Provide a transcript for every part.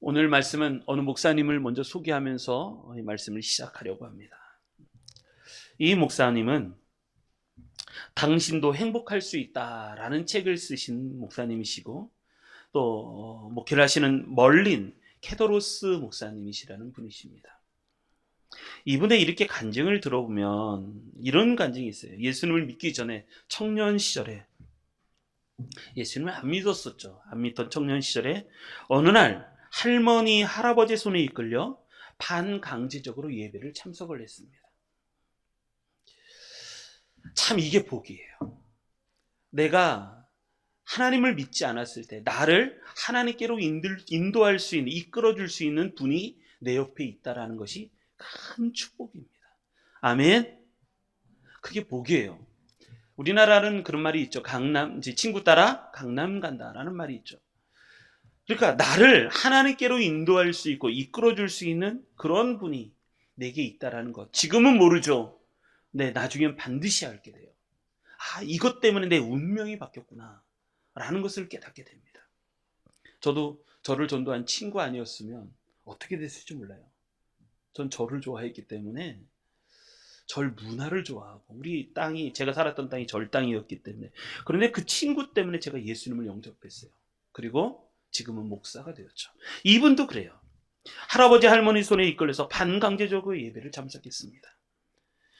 오늘 말씀은 어느 목사님을 먼저 소개하면서 이 말씀을 시작하려고 합니다. 이 목사님은 당신도 행복할 수 있다라는 책을 쓰신 목사님이시고 또 목회를 하시는 멀린 케도로스 목사님이시라는 분이십니다. 이분의 이렇게 간증을 들어보면 이런 간증이 있어요. 예수님을 믿기 전에 청년 시절에 예수님을 안 믿었었죠. 안 믿던 청년 시절에 어느 날 할머니, 할아버지 손에 이끌려 반강제적으로 예배를 참석을 했습니다. 참 이게 복이에요. 내가 하나님을 믿지 않았을 때 나를 하나님께로 인도할 수 있는, 이끌어줄 수 있는 분이 내 옆에 있다라는 것이 큰 축복입니다. 아멘. 그게 복이에요. 우리나라는 그런 말이 있죠. 친구 따라 강남 간다라는 말이 있죠. 그러니까 나를 하나님께로 인도할 수 있고 이끌어줄 수 있는 그런 분이 내게 있다라는 것. 지금은 모르죠. 네, 나중엔 반드시 알게 돼요. 이것 때문에 내 운명이 바뀌었구나 라는 것을 깨닫게 됩니다. 저도 저를 전도한 친구 아니었으면 어떻게 됐을지 몰라요. 전 절을 좋아했기 때문에 절 문화를 좋아하고 우리 땅이, 제가 살았던 땅이 절 땅이었기 때문에. 그런데 그 친구 때문에 제가 예수님을 영접했어요. 그리고 지금은 목사가 되었죠. 이분도 그래요. 할아버지 할머니 손에 이끌려서 반강제적으로 예배를 참석했습니다.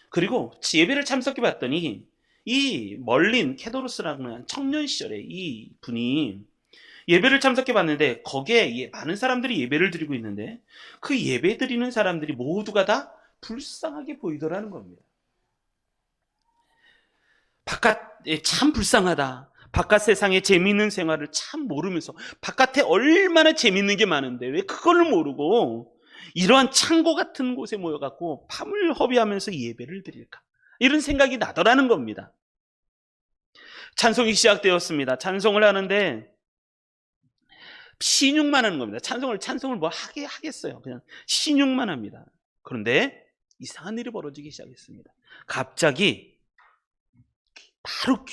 그리고 예배를 참석해 봤더니 이 멀린 케도로스라는 청년 시절에 이 분이 예배를 참석해 봤는데 거기에 많은 사람들이 예배를 드리고 있는데 그 예배 드리는 사람들이 모두가 다 불쌍하게 보이더라는 겁니다. 바깥에 참 불쌍하다. 바깥 세상의 재미있는 생활을 참 모르면서 바깥에 얼마나 재미있는 게 많은데 왜 그걸 모르고 이러한 창고 같은 곳에 모여갖고 밤을 허비하면서 예배를 드릴까? 이런 생각이 나더라는 겁니다. 찬송이 시작되었습니다. 찬송을 하는데 신용만 하는 겁니다. 찬송을 뭐 하겠어요. 그냥 신용만 합니다. 그런데 이상한 일이 벌어지기 시작했습니다. 갑자기 바로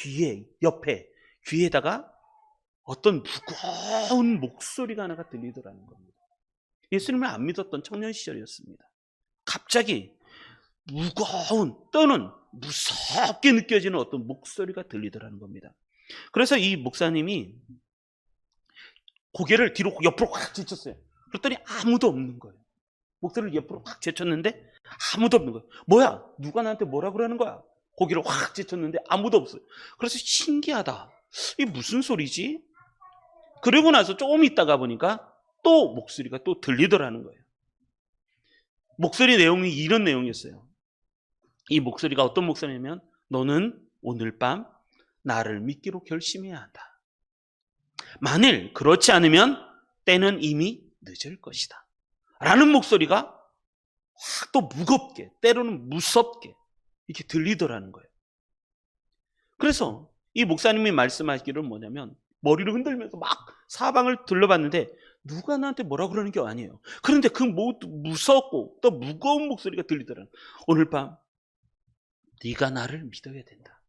귀에다가 어떤 무거운 목소리가 하나가 들리더라는 겁니다. 예수님을 안 믿었던 청년 시절이었습니다. 갑자기 떠는 무섭게 느껴지는 어떤 목소리가 들리더라는 겁니다. 그래서 이 목사님이 고개를 뒤로 옆으로 확 제쳤어요. 그랬더니 아무도 없는 거예요. 목소리를 옆으로 확 제쳤는데 아무도 없는 거예요. 뭐야? 누가 나한테 뭐라 그러는 거야? 고개를 확 제쳤는데 아무도 없어요. 그래서 신기하다. 이게 무슨 소리지? 그러고 나서 조금 있다가 보니까 또 목소리가 또 들리더라는 거예요. 목소리 내용이 이런 내용이었어요. 이 목소리가 어떤 목소리냐면 너는 오늘 밤 나를 믿기로 결심해야 한다. 만일 그렇지 않으면 때는 이미 늦을 것이다. 라는 목소리가 확 또 무겁게, 때로는 무섭게 이렇게 들리더라는 거예요. 그래서 이 목사님이 말씀하시기를 뭐냐면 머리를 흔들면서 막 사방을 둘러봤는데 누가 나한테 뭐라 그러는 게 아니에요. 그런데 그 무섭고 또 무거운 목소리가 들리더라는 거예요. 오늘 밤 네가 나를 믿어야 된다.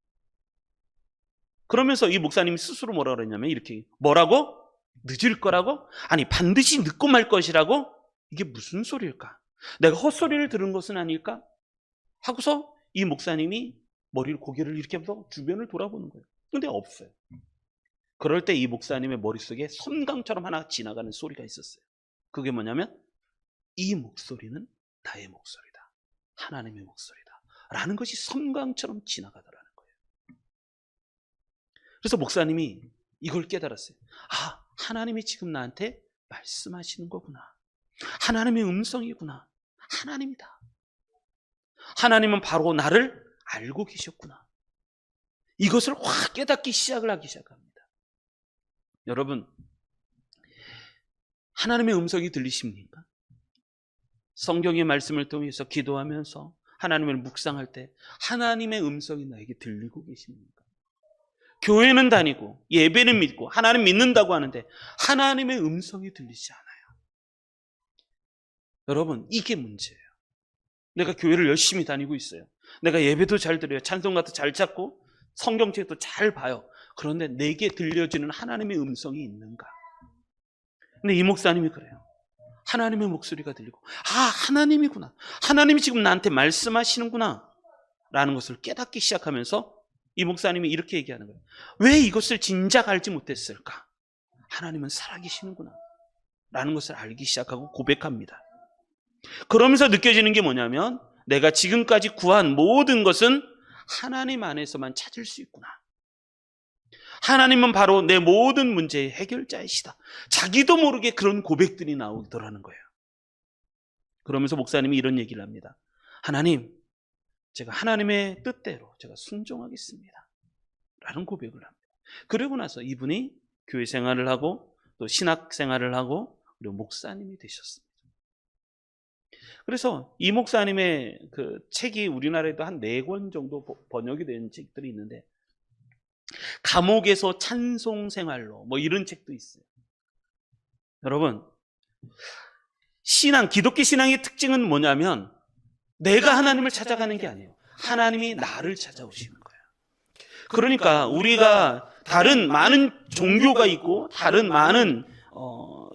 그러면서 이 목사님이 스스로 뭐라 그랬냐면 이렇게 뭐라고? 늦을 거라고? 아니 반드시 늦고 말 것이라고? 이게 무슨 소리일까? 내가 헛소리를 들은 것은 아닐까? 하고서 이 목사님이 고개를 이렇게 하면서 주변을 돌아보는 거예요. 근데 없어요. 그럴 때 이 목사님의 머릿속에 섬광처럼 하나 지나가는 소리가 있었어요. 그게 뭐냐면 이 목소리는 나의 목소리다. 하나님의 목소리다. 라는 것이 섬광처럼 지나가더라는 거예요. 그래서 목사님이 이걸 깨달았어요. 하나님이 지금 나한테 말씀하시는 거구나. 하나님의 음성이구나. 하나님이다. 하나님은 바로 나를 알고 계셨구나. 이것을 확 깨닫기 하기 시작합니다. 여러분, 하나님의 음성이 들리십니까? 성경의 말씀을 통해서 기도하면서 하나님을 묵상할 때 하나님의 음성이 나에게 들리고 계십니까? 교회는 다니고 예배는 믿고 하나님 믿는다고 하는데 하나님의 음성이 들리지 않아요. 여러분, 이게 문제예요. 내가 교회를 열심히 다니고 있어요. 내가 예배도 잘 드려요. 찬송가도 잘 찾고 성경책도 잘 봐요. 그런데 내게 들려지는 하나님의 음성이 있는가? 근데 이 목사님이 그래요. 하나님의 목소리가 들리고, 하나님이구나. 하나님이 지금 나한테 말씀하시는구나. 라는 것을 깨닫기 시작하면서 이 목사님이 이렇게 얘기하는 거예요. 왜 이것을 진작 알지 못했을까? 하나님은 살아계시는구나. 라는 것을 알기 시작하고 고백합니다. 그러면서 느껴지는 게 뭐냐면, 내가 지금까지 구한 모든 것은 하나님 안에서만 찾을 수 있구나. 하나님은 바로 내 모든 문제의 해결자이시다. 자기도 모르게 그런 고백들이 나오더라는 거예요. 그러면서 목사님이 이런 얘기를 합니다. 하나님, 제가 하나님의 뜻대로 제가 순종하겠습니다. 라는 고백을 합니다. 그러고 나서 이분이 교회 생활을 하고 또 신학 생활을 하고 그리고 목사님이 되셨습니다. 그래서 이 목사님의 그 책이 우리나라에도 한 4권 정도 번역이 된 책들이 있는데, 감옥에서 찬송 생활로 뭐 이런 책도 있어요. 여러분, 기독교 신앙의 특징은 뭐냐면 내가 하나님을 찾아가는 게 아니에요. 하나님이 나를 찾아오시는 거예요. 그러니까 우리가 다른 많은 종교가 있고 다른 많은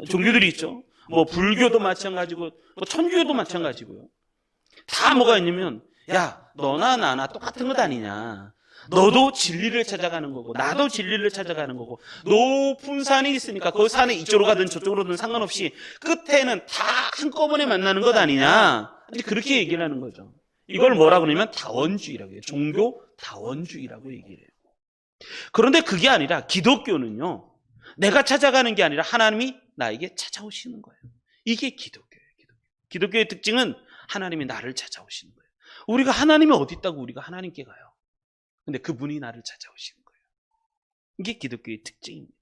종교들이 있죠. 뭐 불교도 마찬가지고 뭐 천주교도 마찬가지고요. 다 뭐가 있냐면, 야, 너나 나나 똑같은 것 아니냐. 너도 진리를 찾아가는 거고 나도 진리를 찾아가는 거고, 높은 산이 있으니까 그 산에 이쪽으로 가든 저쪽으로든 상관없이 끝에는 다 한꺼번에 만나는 것 아니냐. 그렇게 얘기를 하는 거죠. 이걸 뭐라 그러냐면 다원주의라고 해요. 종교 다원주의라고 얘기를 해요. 그런데 그게 아니라 기독교는요, 내가 찾아가는 게 아니라 하나님이 나에게 찾아오시는 거예요. 이게 기독교예요. 기독교의 특징은 하나님이 나를 찾아오시는 거예요. 우리가 하나님이 어디 있다고 우리가 하나님께 가요. 근데 그분이 나를 찾아오시는 거예요. 이게 기독교의 특징입니다.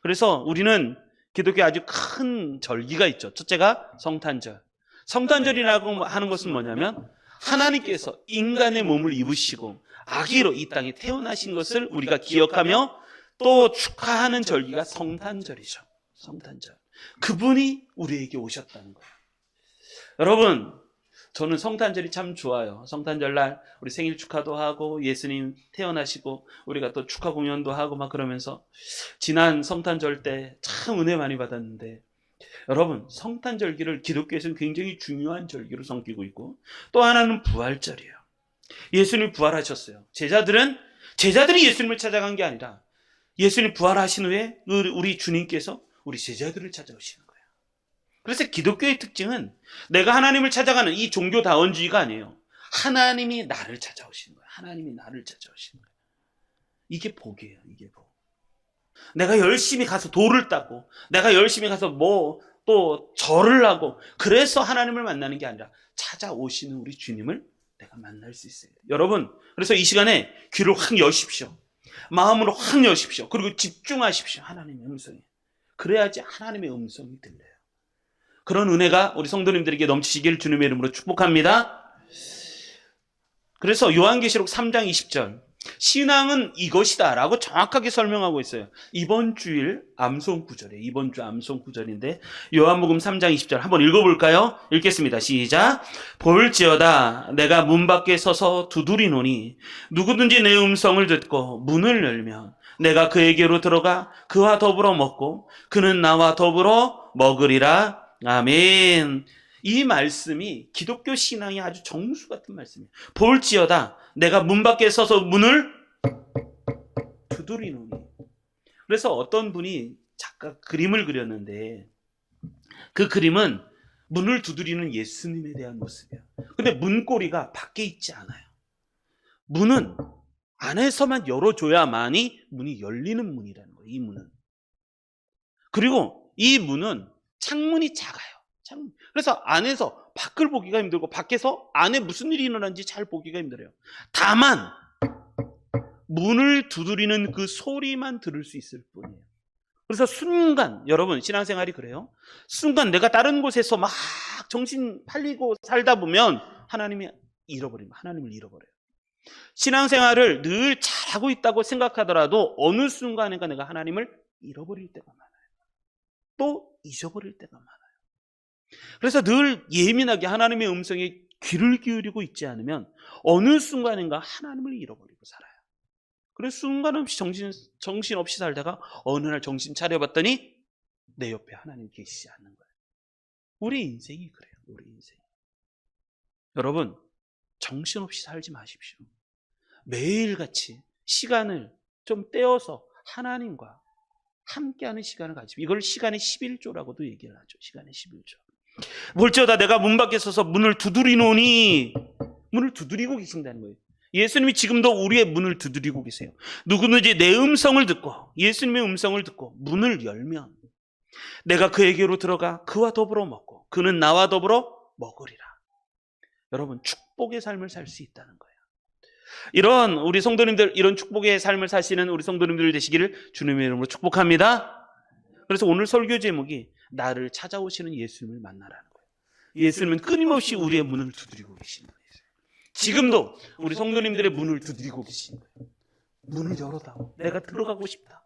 그래서 우리는 기독교에 아주 큰 절기가 있죠. 첫째가 성탄절. 성탄절이라고 하는 것은 뭐냐면 하나님께서 인간의 몸을 입으시고 아기로 이 땅에 태어나신 것을 우리가 기억하며 또 축하하는 절기가 성탄절이죠. 성탄절. 그분이 우리에게 오셨다는 거예요. 여러분, 저는 성탄절이 참 좋아요. 성탄절 날 우리 생일 축하도 하고 예수님 태어나시고 우리가 또 축하 공연도 하고 막 그러면서 지난 성탄절 때 참 은혜 많이 받았는데, 여러분, 성탄절기를 기독교에서는 굉장히 중요한 절기로 섬기고 있고, 또 하나는 부활절이에요. 예수님이 부활하셨어요. 제자들이 예수님을 찾아간 게 아니라 예수님 부활하신 후에 우리 주님께서 우리 제자들을 찾아오시는 거예요. 그래서 기독교의 특징은 내가 하나님을 찾아가는 이 종교다원주의가 아니에요. 하나님이 나를 찾아오시는 거예요. 하나님이 나를 찾아오시는 거예요. 이게 복이에요. 이게 복. 내가 열심히 가서 돌을 닦고 내가 열심히 가서 뭐 또 절을 하고 그래서 하나님을 만나는 게 아니라 찾아오시는 우리 주님을 내가 만날 수 있어요. 여러분, 그래서 이 시간에 귀를 확 여십시오. 마음으로 확 여십시오. 그리고 집중하십시오. 하나님의 음성에. 그래야지 하나님의 음성이 들려요. 그런 은혜가 우리 성도님들에게 넘치시길 주님의 이름으로 축복합니다. 그래서 요한계시록 3장 20절, 신앙은 이것이다 라고 정확하게 설명하고 있어요. 이번 주일 암송 구절이에요. 이번 주 암송 구절인데 요한복음 3장 20절 한번 읽어볼까요? 읽겠습니다. 시작. 볼지어다 내가 문 밖에 서서 두드리노니 누구든지 내 음성을 듣고 문을 열면 내가 그에게로 들어가 그와 더불어 먹고 그는 나와 더불어 먹으리라. 아멘. 이 말씀이 기독교 신앙의 아주 정수 같은 말씀이에요. 볼지어다 내가 문 밖에 서서 문을 두드리노니. 그래서 어떤 분이 작가 그림을 그렸는데 그 그림은 문을 두드리는 예수님에 대한 모습이에요. 근데 문고리가 밖에 있지 않아요. 문은 안에서만 열어줘야만이 문이 열리는 문이라는 거예요. 이 문은. 그리고 이 문은 창문이 작아요. 창문. 그래서 안에서 밖을 보기가 힘들고 밖에서 안에 무슨 일이 일어나는지 잘 보기가 힘들어요. 다만 문을 두드리는 그 소리만 들을 수 있을 뿐이에요. 그래서 순간, 여러분 신앙생활이 그래요. 순간 내가 다른 곳에서 막 정신 팔리고 살다 보면 하나님을 잃어버려요. 신앙생활을 늘 잘하고 있다고 생각하더라도 어느 순간인가 내가 하나님을 잃어버릴 때가 많아요. 또 잊어버릴 때가 많아요. 그래서 늘 예민하게 하나님의 음성에 귀를 기울이고 있지 않으면 어느 순간인가 하나님을 잃어버리고 살아요. 그래서 순간없이 정신없이 살다가 어느 날 정신 차려봤더니 내 옆에 하나님 계시지 않는 거예요. 우리 인생이 그래요. 우리 인생. 여러분, 정신없이 살지 마십시오. 매일같이 시간을 좀 떼어서 하나님과 함께하는 시간을 가지고, 이걸 시간의 11조라고도 얘기를 하죠. 시간의 11조. 볼지어다 내가 문 밖에 서서 문을 두드리노니, 문을 두드리고 계신다는 거예요. 예수님이 지금도 우리의 문을 두드리고 계세요. 누구든지 내 음성을 듣고, 예수님의 음성을 듣고 문을 열면 내가 그에게로 들어가 그와 더불어 먹고 그는 나와 더불어 먹으리라. 여러분, 축복의 삶을 살 수 있다는 거예요. 이런 우리 성도님들, 이런 축복의 삶을 사시는 우리 성도님들 되시기를 주님의 이름으로 축복합니다. 그래서 오늘 설교 제목이 나를 찾아오시는 예수님을 만나라는 거예요. 예수님은 끊임없이 우리의 문을 두드리고 계시는 거예요. 지금도 우리 성도님들의 문을 두드리고 계시는 거예요. 문을 열어다오. 내가 들어가고 싶다.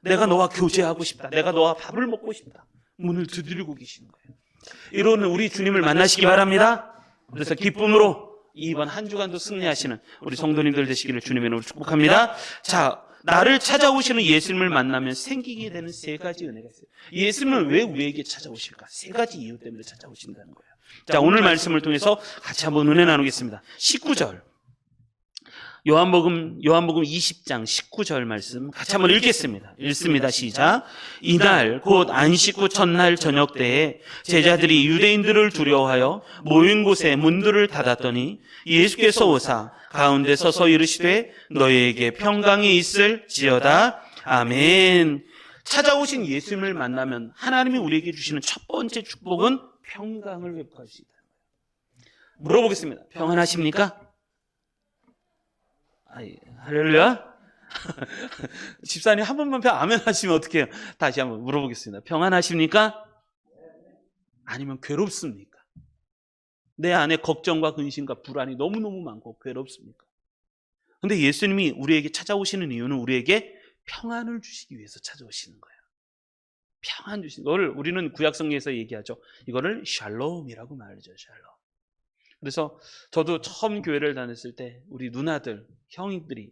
내가 너와 교제하고 싶다. 내가 너와 밥을 먹고 싶다. 문을 두드리고 계시는 거예요. 이런 우리 주님을 만나시기 바랍니다. 그래서 기쁨으로 이번 한 주간도 승리하시는 우리 성도님들 되시기를 주님의 이름으로 축복합니다. 자, 나를 찾아오시는 예수님을 만나면 생기게 되는 세 가지 은혜가 있어요. 예수님은 왜 우리에게 찾아오실까? 세 가지 이유 때문에 찾아오신다는 거예요. 자, 오늘 말씀을 통해서 같이 한번 은혜 나누겠습니다. 19절. 요한복음 20장 19절 말씀 같이 한번 읽겠습니다. 읽습니다. 시작. 이날 곧 안식 후 첫날 저녁 때에 제자들이 유대인들을 두려워하여 모인 곳에 문들을 닫았더니 예수께서 오사 가운데 서서 이르시되 너희에게 평강이 있을지어다. 아멘. 찾아오신 예수님을 만나면 하나님이 우리에게 주시는 첫 번째 축복은 평강을 회복할 수 있다는 거예요. 물어보겠습니다. 평안하십니까? 할렐루야. 집사님 한 번만 아멘 하시면 어떡해요? 다시 한번 물어보겠습니다. 평안하십니까? 아니면 괴롭습니까? 내 안에 걱정과 근심과 불안이 너무너무 많고 괴롭습니까? 근데 예수님이 우리에게 찾아오시는 이유는 우리에게 평안을 주시기 위해서 찾아오시는 거예요. 평안 주시는 걸 우리는 구약성경에서 얘기하죠. 이거를 샬롬이라고 말하죠. 샬롬. 그래서 저도 처음 교회를 다녔을 때 우리 누나들, 형들이,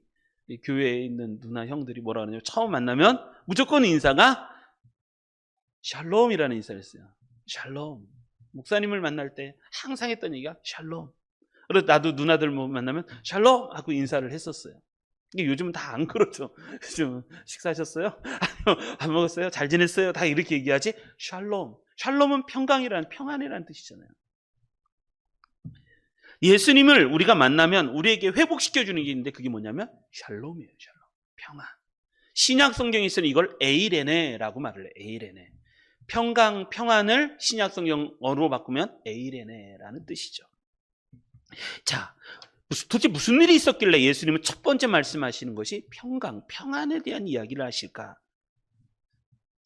교회에 있는 누나 형들이 뭐라 그러냐면 처음 만나면 무조건 인사가 샬롬이라는 인사를 했어요. 샬롬. 목사님을 만날 때 항상 했던 얘기가 샬롬. 그래서 나도 누나들 만나면 샬롬 하고 인사를 했었어요. 이게 요즘은 다 안 그렇죠. 좀 식사하셨어요? 아니요, 밥 먹었어요? 잘 지냈어요? 다 이렇게 얘기하지. 샬롬. 샬롬은 평강이라는, 평안이라는 뜻이잖아요. 예수님을 우리가 만나면 우리에게 회복시켜주는 게 있는데 그게 뭐냐면 샬롬이에요. 샬롬. 평안. 신약 성경에서는 이걸 에이레네라고 말을 해요. 에이레네. 평강, 평안을 신약 성경어로 바꾸면 에이레네라는 뜻이죠. 자, 도대체 무슨 일이 있었길래 예수님은 첫 번째 말씀하시는 것이 평강, 평안에 대한 이야기를 하실까?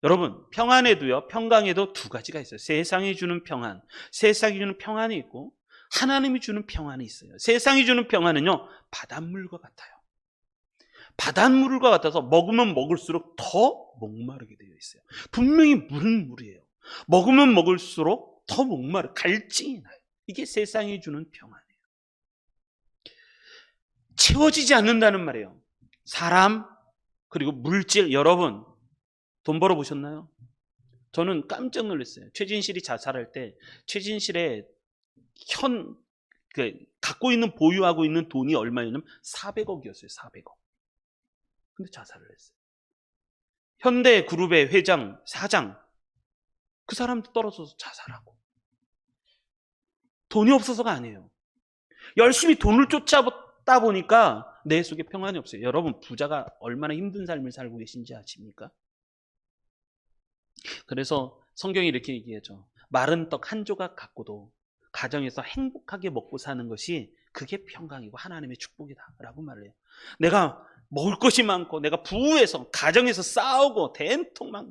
여러분, 평안에도요, 평강에도 두 가지가 있어요. 세상이 주는 평안, 세상이 주는 평안이 있고 하나님이 주는 평안이 있어요. 세상이 주는 평안은요, 바닷물과 같아요. 바닷물과 같아서 먹으면 먹을수록 더 목마르게 되어 있어요. 분명히 물은 물이에요. 먹으면 먹을수록 더 목마르, 갈증이 나요. 이게 세상이 주는 평안이에요. 채워지지 않는다는 말이에요. 사람, 그리고 물질. 여러분, 돈 벌어보셨나요? 저는 깜짝 놀랐어요. 최진실이 자살할 때 최진실의 갖고 있는, 보유하고 있는 돈이 얼마였냐면 400억이었어요. 400억. 근데 자살을 했어요. 현대그룹의 회장, 사장, 그 사람도 떨어져서 자살하고. 돈이 없어서가 아니에요. 열심히 돈을 쫓아다 보니까 내 속에 평안이 없어요. 여러분, 부자가 얼마나 힘든 삶을 살고 계신지 아십니까? 그래서 성경이 이렇게 얘기하죠. 마른 떡 한 조각 갖고도 가정에서 행복하게 먹고 사는 것이 그게 평강이고 하나님의 축복이다라고 말을 해요. 내가 먹을 것이 많고 내가 부에서 가정에서 싸우고 대통령 막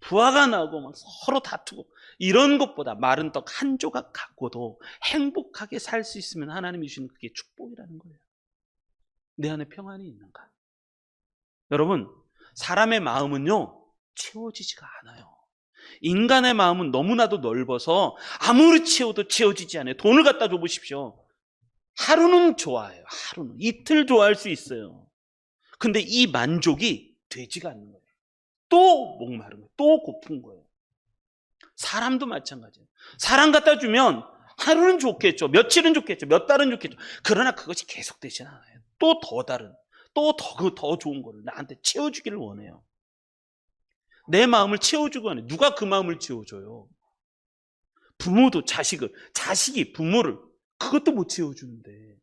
부하가 나고 막 서로 다투고 이런 것보다 마른 떡 한 조각 갖고도 행복하게 살 수 있으면 하나님이 주시는 그게 축복이라는 거예요. 내 안에 평안이 있는가? 여러분, 사람의 마음은요 채워지지가 않아요. 인간의 마음은 너무나도 넓어서 아무리 채워도 채워지지 않아요. 돈을 갖다 줘 보십시오. 하루는 좋아해요. 하루는. 이틀 좋아할 수 있어요. 근데 이 만족이 되지가 않는 거예요. 또 목마른 거예요. 또 고픈 거예요. 사람도 마찬가지예요. 사람 갖다 주면 하루는 좋겠죠. 며칠은 좋겠죠. 몇 달은 좋겠죠. 그러나 그것이 계속되진 않아요. 또 더 다른, 또 더 좋은 거를 나한테 채워주기를 원해요. 내 마음을 채워주고 하는, 누가 그 마음을 채워줘요? 부모도 자식이 부모를 그것도 못 채워주는데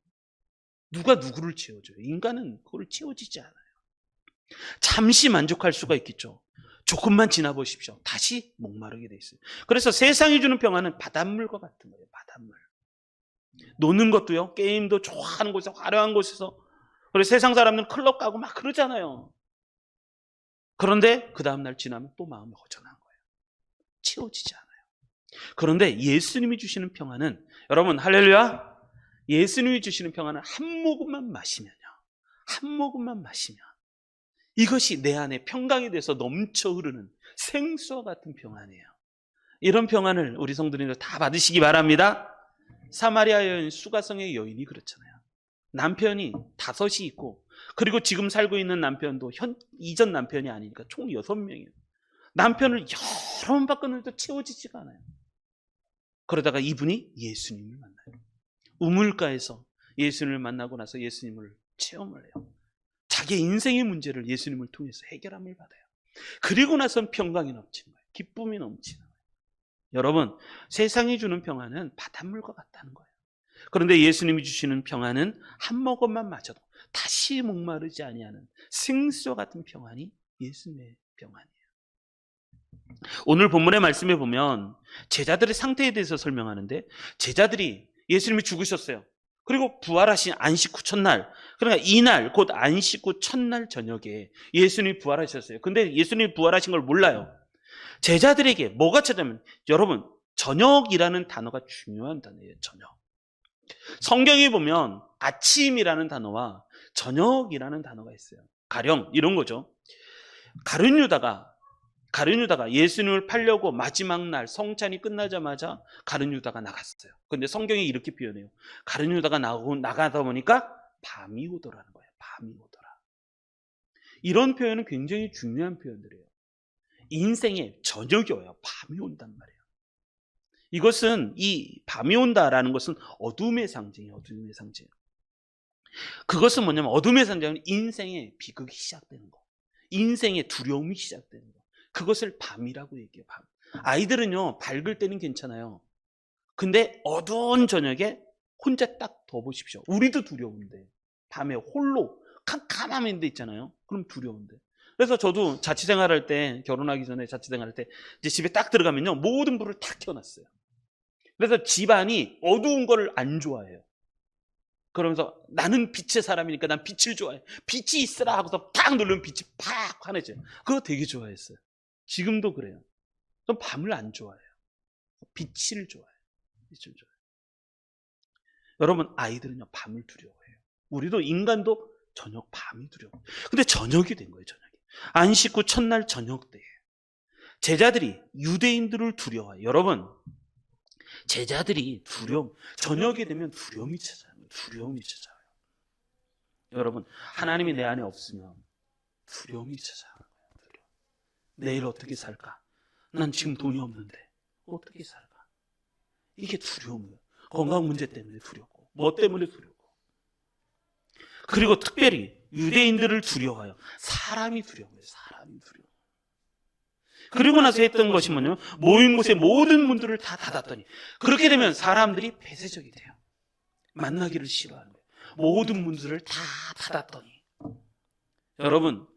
누가 누구를 채워줘요? 인간은 그걸 채워지지 않아요. 잠시 만족할 수가 있겠죠. 조금만 지나보십시오. 다시 목마르게 돼 있어요. 그래서 세상이 주는 평안은 바닷물과 같은 거예요. 바닷물. 노는 것도요. 게임도 좋아하는 곳에서, 화려한 곳에서. 그래서 세상 사람들은 클럽 가고 막 그러잖아요. 그런데 그 다음날 지나면 또 마음이 허전한 거예요. 채워지지 않아요. 그런데 예수님이 주시는 평안은, 여러분 할렐루야, 예수님이 주시는 평안은 한 모금만 마시면요, 한 모금만 마시면 이것이 내 안에 평강이 돼서 넘쳐 흐르는 생수와 같은 평안이에요. 이런 평안을 우리 성도님들 다 받으시기 바랍니다. 사마리아 여인, 수가성의 여인이 그렇잖아요. 남편이 5이 있고, 그리고 지금 살고 있는 남편도 이전 남편이 아니니까 총 6명이에요. 남편을 여러 번 바꿨는데도 채워지지가 않아요. 그러다가 이분이 예수님을 만나요. 우물가에서 예수님을 만나고 나서 예수님을 체험을 해요. 자기의 인생의 문제를 예수님을 통해서 해결함을 받아요. 그리고 나선 평강이 넘치는 거예요. 기쁨이 넘치는 거예요. 여러분, 세상이 주는 평안은 바닷물과 같다는 거예요. 그런데 예수님이 주시는 평안은 한 모금만 마셔도 다시 목마르지 아니하는 생수와 같은 평안이 예수님의 평안이에요. 오늘 본문의 말씀에 보면 제자들의 상태에 대해서 설명하는데, 제자들이 예수님이 죽으셨어요. 그리고 부활하신 안식 후 첫날, 그러니까 이날 곧 안식 후 첫날 저녁에 예수님이 부활하셨어요. 근데 예수님이 부활하신 걸 몰라요. 제자들에게 뭐가 찾아오면, 여러분, 저녁이라는 단어가 중요한 단어예요. 저녁. 성경에 보면 아침이라는 단어와 저녁이라는 단어가 있어요. 가령 이런 거죠. 가룟 유다가 예수님을 팔려고 마지막 날 성찬이 끝나자마자 가룟 유다가 나갔어요. 그런데 성경이 이렇게 표현해요. 가룟 유다가 나가다 보니까 밤이 오더라는 거예요. 밤이 오더라. 이런 표현은 굉장히 중요한 표현들이에요. 인생에 저녁이 와요. 밤이 온단 말이에요. 이것은, 이 밤이 온다라는 것은 어둠의 상징이에요. 어둠의 상징. 그것은 뭐냐면, 어둠의 상징은 인생의 비극이 시작되는 거, 인생의 두려움이 시작되는 거, 그것을 밤이라고 얘기해요. 밤. 아이들은요, 밝을 때는 괜찮아요. 근데 어두운 저녁에 혼자 딱 둬보십시오. 우리도 두려운데, 밤에 홀로 캄캄한 데 있잖아요. 그럼 두려운데. 그래서 저도 자취생활할 때, 결혼하기 전에 자취생활할 때 이제 집에 딱 들어가면요, 모든 불을 다 켜놨어요. 그래서 집안이 어두운 거를 안 좋아해요. 그러면서 나는 빛의 사람이니까 난 빛을 좋아해. 빛이 있으라 하고서 탁 누르면 빛이 팍 환해져요. 그거 되게 좋아했어요. 지금도 그래요. 전 밤을 안 좋아해요. 빛을 좋아해요. 빛을 좋아해요. 여러분, 아이들은요, 밤을 두려워해요. 우리도, 인간도 저녁 밤이 두려워요. 근데 저녁이 된 거예요. 저녁이. 안식 후 첫날 저녁 때에 제자들이 유대인들을 두려워해요. 여러분, 제자들이 저녁이 되면 두려움이 찾아요. 두려움이 찾아요. 여러분, 하나님이 내 안에 없으면 두려움이 찾아요. 내일 어떻게 살까? 난 지금 돈이 없는데 어떻게 살까? 이게 두려움이에요. 건강 문제 때문에 두렵고, 뭐 때문에 두렵고. 그리고 특별히 유대인들을 두려워해요. 사람이 두려워해요. 사람이 두려워. 그리고 나서 했던 것이 뭐냐면, 모인 곳의 모든 문들을 다 닫았더니, 그렇게 되면 사람들이 폐쇄적이 돼요. 만나기를 싫어하는 거예요. 모든 문들을 다 닫았더니. 여러분,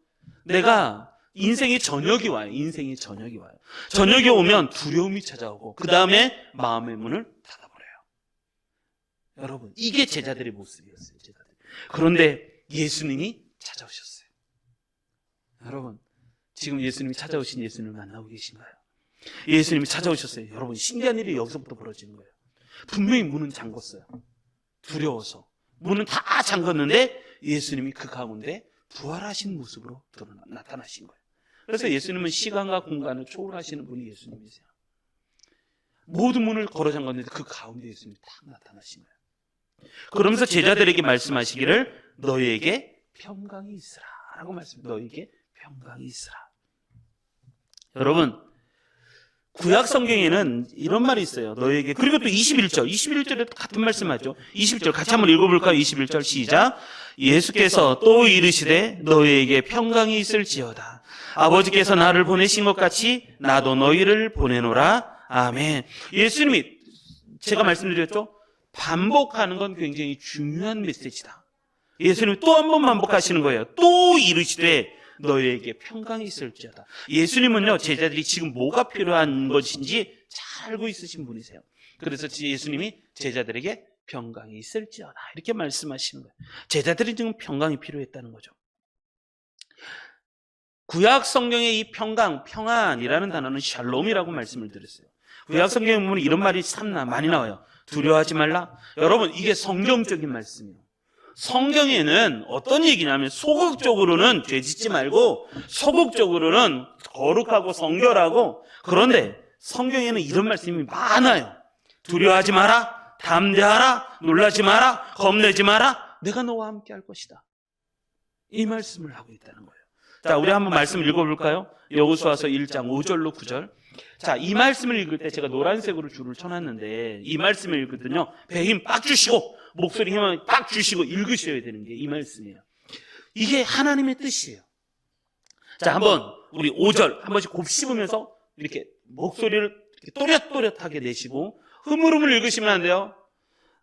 내가 인생의 저녁이 와요. 인생의 저녁이 와요. 저녁이 오면 두려움이 찾아오고, 그 다음에 마음의 문을 닫아버려요. 여러분, 이게 제자들의 모습이었어요. 제자들. 그런데 예수님이 찾아오셨어요. 여러분, 지금 예수님이 찾아오신 예수님을 만나고 계신가요? 예수님이 찾아오셨어요. 여러분, 신기한 일이 여기서부터 벌어지는 거예요. 분명히 문은 잠궜어요. 두려워서 문은 다 잠궜는데 예수님이 그 가운데 부활하신 모습으로 나타나신 거예요. 그래서 예수님은 시간과 공간을 초월하시는 분이 예수님이세요. 모든 문을 걸어 잠갔는데 그 가운데 예수님이 딱 나타나신 거예요. 그러면서 제자들에게 말씀하시기를, 너희에게 평강이 있으라 라고 말씀해요. 너희에게 평강이 있으라. 여러분, 구약 성경에는 이런 말이 있어요. 너에게. 그리고 또 21절에도 같은 말씀하죠. 21절 같이 한번 읽어볼까요? 21절 시작. 예수께서 또 이르시되 너희에게 평강이 있을지어다. 아버지께서 나를 보내신 것 같이 나도 너희를 보내노라. 아멘. 예수님이 제가 말씀드렸죠. 반복하는 건 굉장히 중요한 메시지다. 예수님이 또 한 번 반복하시는 거예요. 또 이르시되 너희에게 평강이 있을지어다. 예수님은요, 제자들이 지금 뭐가 필요한 것인지 잘 알고 있으신 분이세요. 그래서 예수님이 제자들에게 평강이 있을지어다 이렇게 말씀하시는 거예요. 제자들이 지금 평강이 필요했다는 거죠. 구약 성경의 이 평강, 평안이라는 단어는 샬롬이라고 말씀을 드렸어요. 구약 성경에 보면 이런 말이 참 많이 나와요. 두려워하지 말라. 여러분, 이게 성경적인 말씀이에요. 성경에는 어떤 얘기냐면 소극적으로는 죄 짓지 말고 소극적으로는 거룩하고 성결하고, 그런데 성경에는 이런 말씀이 많아요. 두려워하지 마라, 담대하라, 놀라지 마라, 겁내지 마라, 내가 너와 함께 할 것이다. 이 말씀을 하고 있다는 거예요. 자, 우리 한번 말씀 읽어볼까요? 여호수아서 1장 5절로 9절. 자, 이 말씀을 읽을 때 제가 노란색으로 줄을 쳐놨는데, 이 말씀을 읽거든요. 배에 힘 빡 주시고 목소리 힘을 빡 주시고 읽으셔야 되는 게 이 말씀이에요. 이게 하나님의 뜻이에요. 자, 한번 우리 5절 한 번씩 곱씹으면서 이렇게 목소리를 이렇게 또렷또렷하게 내시고 흐물흐물 읽으시면 안 돼요.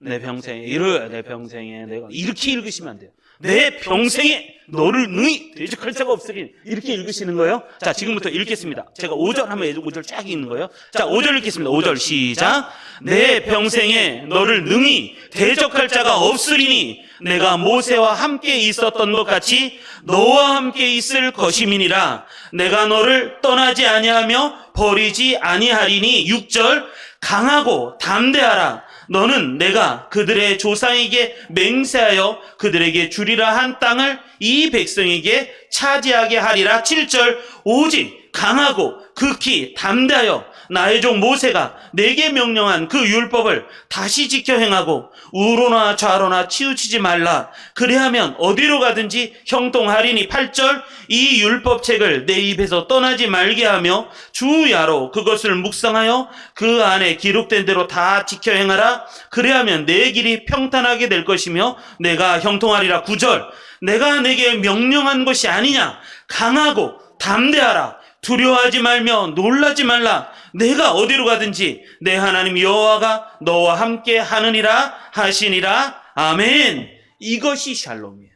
내 평생에 내 평생에 내가 이렇게 읽으시면 안 돼요. 내 평생에 너를 능히 대적할 자가 없으리니 이렇게 읽으시는 거예요. 자, 지금부터 읽겠습니다. 제가 5절 하면 5절 쫙 읽는 거예요. 자, 5절 읽겠습니다. 5절 시작. 내 평생에 너를 능히 대적할 자가 없으리니 내가 모세와 함께 있었던 것 같이 너와 함께 있을 것임이니라. 내가 너를 떠나지 아니하며 버리지 아니하리니. 6절 강하고 담대하라. 너는 내가 그들의 조상에게 맹세하여 그들에게 주리라 한 땅을 이 백성에게 차지하게 하리라. 7절 오직 강하고 극히 담대하여 나의 종 모세가 내게 명령한 그 율법을 다시 지켜 행하고 우로나 좌로나 치우치지 말라. 그리하면 어디로 가든지 형통하리니. 8절 이 율법책을 내 입에서 떠나지 말게 하며 주야로 그것을 묵상하여 그 안에 기록된 대로 다 지켜 행하라. 그리하면 내 길이 평탄하게 될 것이며 내가 형통하리라. 9절 내가 내게 명령한 것이 아니냐. 강하고 담대하라. 두려워하지 말며 놀라지 말라. 내가 어디로 가든지 내 하나님 여호와가 너와 함께 하느니라 하시니라. 아멘. 이것이 샬롬이에요.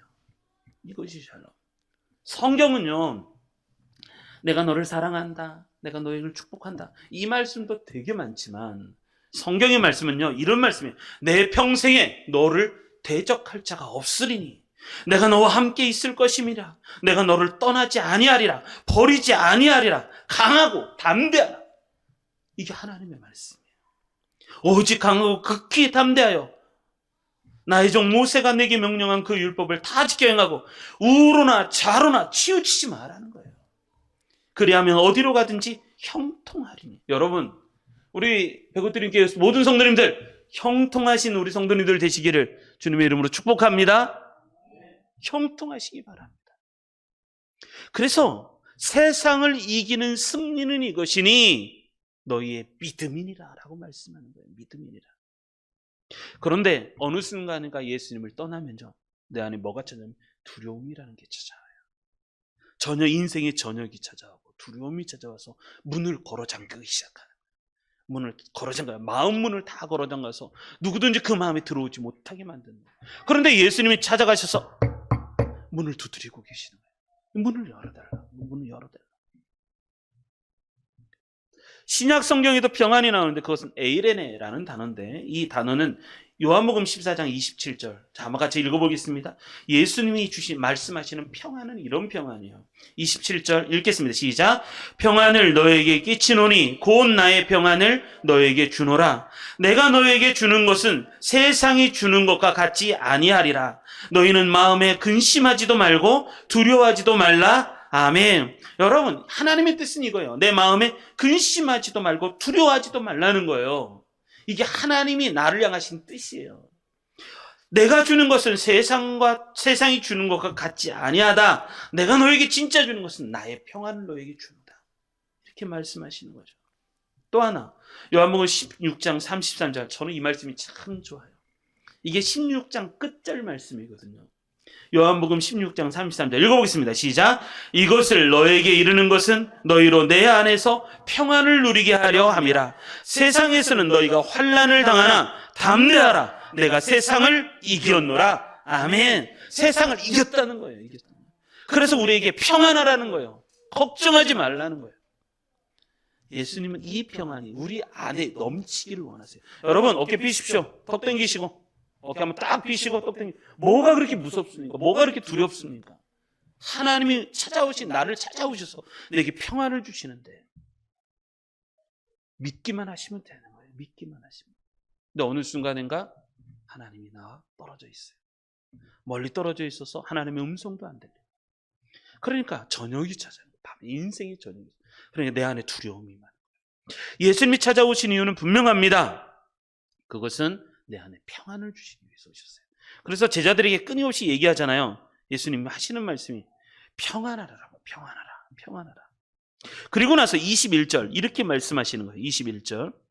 이것이 샬롬. 성경은요, 내가 너를 사랑한다, 내가 너희를 축복한다, 이 말씀도 되게 많지만 성경의 말씀은요 이런 말씀이에요. 내 평생에 너를 대적할 자가 없으리니 내가 너와 함께 있을 것임이라. 내가 너를 떠나지 아니하리라. 버리지 아니하리라. 강하고 담대하라. 이게 하나님의 말씀이에요. 오직 강하고 극히 담대하여 나의 종 모세가 내게 명령한 그 율법을 다 지켜 행하고 우로나 좌로나 치우치지 말라는 거예요. 그리하면 어디로 가든지 형통하리니. 여러분, 우리 백우드림교회 모든 성도님들 형통하신 우리 성도님들 되시기를 주님의 이름으로 축복합니다. 형통하시기 바랍니다. 그래서 세상을 이기는 승리는 이것이니 너희의 믿음이니라 라고 말씀하는 거예요. 믿음이니라. 그런데 어느 순간인가 예수님을 떠나면요, 내 안에 뭐가 찾아오면 두려움이라는 게 찾아와요. 전혀 인생의 저녁이 찾아오고 두려움이 찾아와서 문을 걸어 잠그기 시작하는 거예요. 문을 걸어 잠가요. 마음 문을 다 걸어 잠가서 누구든지 그 마음에 들어오지 못하게 만드는 거예요. 그런데 예수님이 찾아가셔서 문을 두드리고 계시는 거예요. 문을 열어달라. 문을 열어달라. 신약 성경에도 평안이 나오는데 그것은 에이레네라는 단어인데, 이 단어는 요한복음 14장 27절. 자, 한번 같이 읽어보겠습니다. 예수님이 말씀하시는 평안은 이런 평안이에요. 27절 읽겠습니다. 시작. 평안을 너에게 끼치노니 곧 나의 평안을 너에게 주노라. 내가 너에게 주는 것은 세상이 주는 것과 같지 아니하리라. 너희는 마음에 근심하지도 말고 두려워하지도 말라. 아멘. 여러분, 하나님의 뜻은 이거예요. 내 마음에 근심하지도 말고 두려워하지도 말라는 거예요. 이게 하나님이 나를 향하신 뜻이에요. 내가 주는 것은 세상이 주는 것과 같지 아니하다. 내가 너에게 진짜 주는 것은 나의 평안을 너에게 준다. 이렇게 말씀하시는 거죠. 또 하나, 요한복음 16장 33절. 저는 이 말씀이 참 좋아요. 이게 16장 끝절 말씀이거든요. 요한복음 16장 33절 읽어보겠습니다. 시작. 이것을 너에게 이르는 것은 너희로 내 안에서 평안을 누리게 하려 함이라. 세상에서는 너희가 환난을 당하나 담대하라. 내가 세상을 이겼노라. 아멘. 세상을 이겼다는 거예요. 이겼다는 거예요. 그래서 우리에게 평안하라는 거예요. 걱정하지 말라는 거예요. 예수님은 이 평안이 우리 안에 넘치기를 원하세요. 여러분 어깨 펴십시오. 턱 당기시고 어깨 한번 딱 펴시고 턱 당기시고. 뭐가 그렇게 무섭습니까? 뭐가 그렇게 두렵습니까? 하나님이 찾아오신 나를 찾아오셔서 내게 평안을 주시는데 믿기만 하시면 되는 거예요. 믿기만 하시면. 근데 어느 순간인가 하나님이 나와 떨어져 있어요. 멀리 떨어져 있어서 하나님의 음성도 안 들려요. 그러니까 저녁이 찾아요. 인생의 저녁이. 그러니까 내 안에 두려움이 많아요. 예수님이 찾아오신 이유는 분명합니다. 그것은 내 안에 평안을 주시기 위해서 오셨어요. 그래서 제자들에게 끊임없이 얘기하잖아요. 예수님이 하시는 말씀이 평안하라라고. 평안하라. 평안하라. 그리고 나서 21절 이렇게 말씀하시는 거예요. 21절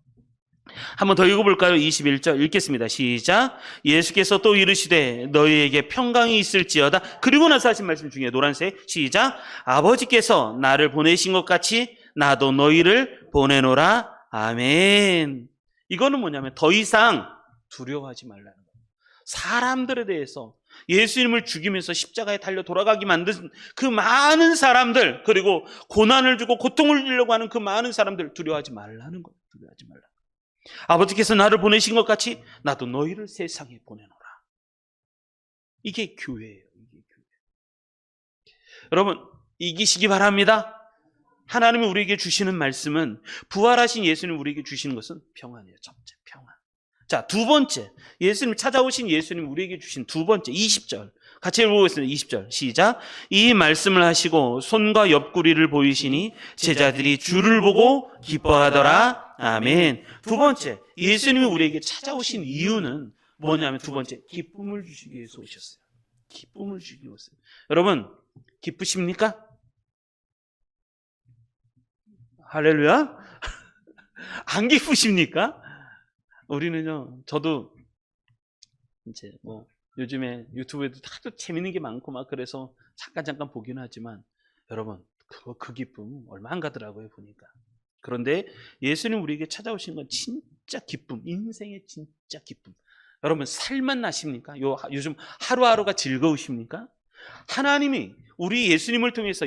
한번 더 읽어볼까요? 21절 읽겠습니다. 시작. 예수께서 또 이르시되 너희에게 평강이 있을지어다. 그리고 나서 하신 말씀 중에 노란색. 시작. 아버지께서 나를 보내신 것 같이 나도 너희를 보내노라. 아멘. 이거는 뭐냐면 더 이상 두려워하지 말라는 거예요. 사람들에 대해서 예수님을 죽이면서 십자가에 달려 돌아가게 만든 그 많은 사람들, 그리고 고난을 주고 고통을 주려고 하는 그 많은 사람들 두려워하지 말라는 거예요. 두려워하지 말라. 아버지께서 나를 보내신 것 같이 나도 너희를 세상에 보내노라. 이게 교회예요. 이게 교회. 여러분 이기시기 바랍니다. 하나님이 우리에게 주시는 말씀은 부활하신 예수님 우리에게 주시는 것은 평안이에요. 첫째 평안. 자, 두 번째 예수님 찾아오신 예수님 우리에게 주신 두 번째 20절 같이 읽어보겠습니다. 20절 시작. 이 말씀을 하시고 손과 옆구리를 보이시니 제자들이 주를 보고 기뻐하더라. 아멘. 두 번째 예수님이 우리에게 찾아오신 이유는 뭐냐면 두 번째 기쁨을 주시기 위해서 오셨어요. 기쁨을 주시기 위해서. 여러분 기쁘십니까? 할렐루야. 안 기쁘십니까? 우리는요, 저도 이제 뭐 요즘에 유튜브에도 다들 재밌는 게 많고 막 그래서 잠깐 보기는 하지만 여러분 그 기쁨 얼마 안 가더라고요 보니까. 그런데 예수님 우리에게 찾아오신 건 진짜 기쁨, 인생의 진짜 기쁨. 여러분 살만 나십니까? 요즘 하루하루가 즐거우십니까? 하나님이 우리 예수님을 통해서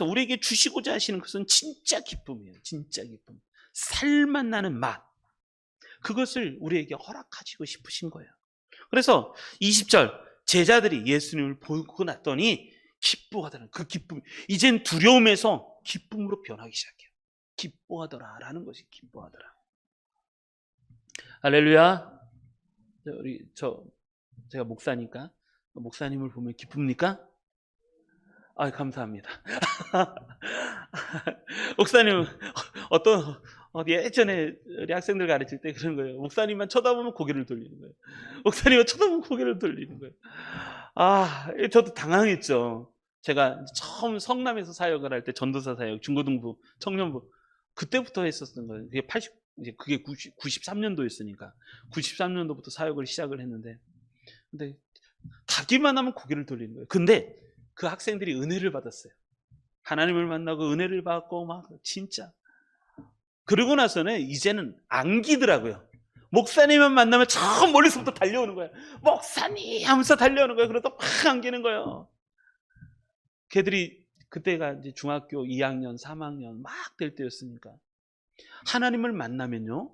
우리에게 주시고자 하시는 것은 진짜 기쁨이에요. 진짜 기쁨. 살만 나는 맛. 그것을 우리에게 허락하시고 싶으신 거예요. 그래서 20절 제자들이 예수님을 보고 났더니 기뻐하더라. 그 기쁨. 이젠 두려움에서 기쁨으로 변하기 시작해요. 기뻐하더라라는 것이 기뻐하더라. 할렐루야. 제가 목사니까 목사님을 보면 기쁩니까? 아, 감사합니다. 목사님 예전에 우리 학생들 가르칠 때 그런 거예요. 목사님만 쳐다보면 고개를 돌리는 거예요. 목사님만 쳐다보면 고개를 돌리는 거예요. 아, 저도 당황했죠. 제가 처음 성남에서 사역을 할 때 전도사 사역, 중고등부, 청년부 그때부터 했었던 거예요. 그게 93년도였으니까 93년도부터 사역을 시작을 했는데, 근데 가기만 하면 고개를 돌리는 거예요. 근데 그 학생들이 은혜를 받았어요. 하나님을 만나고 은혜를 받고 막 진짜. 그러고 나서는 이제는 안기더라고요. 목사님만 만나면 저 멀리서부터 달려오는 거예요. 목사님 하면서 달려오는 거예요. 그러다 팍 안기는 거예요. 걔들이 그때가 이제 중학교 2학년, 3학년 막 될 때였으니까. 하나님을 만나면요,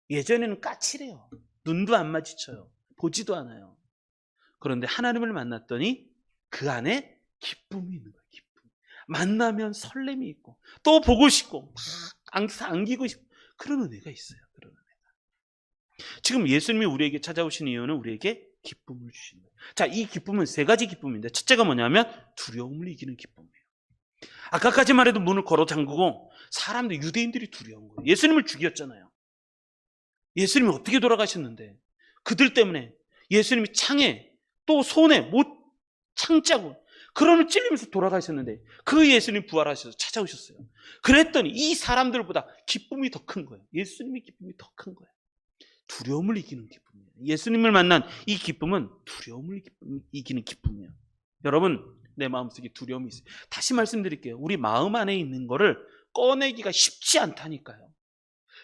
예전에는 까칠해요. 눈도 안 마주쳐요. 보지도 않아요. 그런데 하나님을 만났더니 그 안에 기쁨이 있는 거예요. 기쁨. 만나면 설렘이 있고 또 보고 싶고 막 안기고 싶고 그런 은혜가 있어요. 그런 은혜가. 지금 예수님이 우리에게 찾아오신 이유는 우리에게 기쁨을 주시는 거예요. 자, 이 기쁨은 세 가지 기쁨인데 첫째가 뭐냐면 두려움을 이기는 기쁨이에요. 아까까지만 해도 문을 걸어 잠그고 사람들, 유대인들이 두려운 거예요. 예수님을 죽였잖아요. 예수님이 어떻게 돌아가셨는데 그들 때문에 예수님이 창에 또 손에 못 창자고 그러면 찔리면서 돌아가셨는데 그 예수님 부활하셔서 찾아오셨어요. 그랬더니 이 사람들보다 기쁨이 더 큰 거예요. 예수님의 기쁨이 더 큰 거예요. 두려움을 이기는 기쁨이에요. 예수님을 만난 이 기쁨은 두려움을 이기는 기쁨이에요. 여러분, 내 마음속에 두려움이 있어요. 다시 말씀드릴게요. 우리 마음 안에 있는 거를 꺼내기가 쉽지 않다니까요.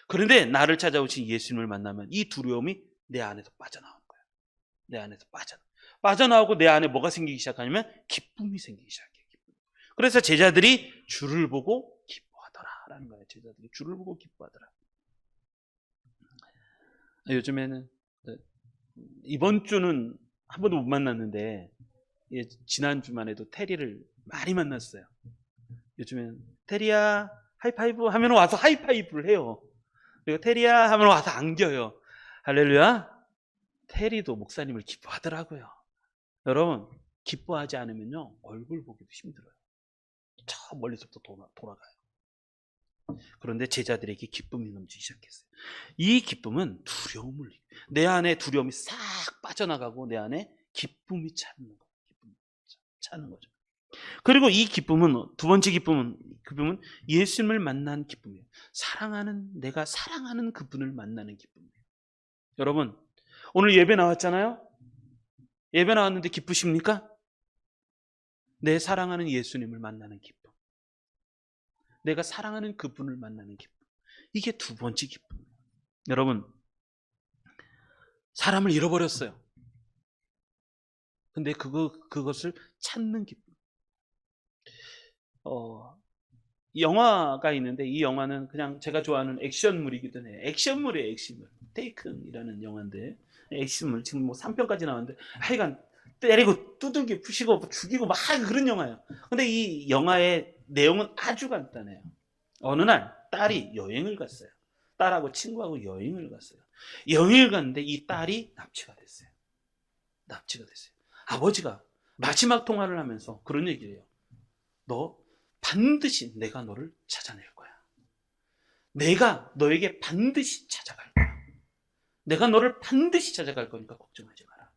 그런데 나를 찾아오신 예수님을 만나면 이 두려움이 내 안에서 빠져나오는 거예요. 내 안에서 빠져나오고 내 안에 뭐가 생기기 시작하냐면 기쁨이 생기기 시작해요. 기쁨. 그래서 제자들이 주를 보고 기뻐하더라라는 거예요. 제자들이 주를 보고 기뻐하더라. 요즘에는 이번 주는 한 번도 못 만났는데 지난주만 해도 테리를 많이 만났어요. 요즘에는 테리야 하이파이브 하면 와서 하이파이브를 해요. 그리고 테리야 하면 와서 안겨요. 할렐루야. 테리도 목사님을 기뻐하더라고요. 여러분, 기뻐하지 않으면요 얼굴 보기도 힘들어요. 저 멀리서부터 돌아가요. 그런데 제자들에게 기쁨이 넘치기 시작했어요. 이 기쁨은 두려움을, 내 안에 두려움이 싹 빠져나가고 내 안에 기쁨이 차는 거예요. 기쁨이 차는 거죠. 그리고 이 기쁨은, 두 번째 기쁨은 예수님을 만난 기쁨이에요. 내가 사랑하는 그분을 만나는 기쁨이에요. 여러분, 오늘 예배 나왔잖아요? 예배 나왔는데 기쁘십니까? 내 사랑하는 예수님을 만나는 기쁨. 내가 사랑하는 그분을 만나는 기쁨. 이게 두 번째 기쁨이에요. 여러분, 사람을 잃어버렸어요. 근데 그것을 찾는 기쁨. 영화가 있는데 이 영화는 그냥 제가 좋아하는 액션물이기도 해요. 액션물이에요, 액션물. 테이큰이라는 영화인데 액션물 지금 뭐 3편까지 나왔는데 하여간 때리고 두들기 부시고 죽이고 막 그런 영화예요. 근데 이 영화의 내용은 아주 간단해요. 어느 날 딸이 여행을 갔어요. 딸하고 친구하고 여행을 갔어요. 여행을 갔는데 이 딸이 납치가 됐어요. 아버지가 마지막 통화를 하면서 그런 얘기를 해요. 너 반드시 내가 너를 찾아낼 거야. 내가 너에게 반드시 찾아갈 거야. 내가 너를 반드시 찾아갈 거니까 걱정하지 마라.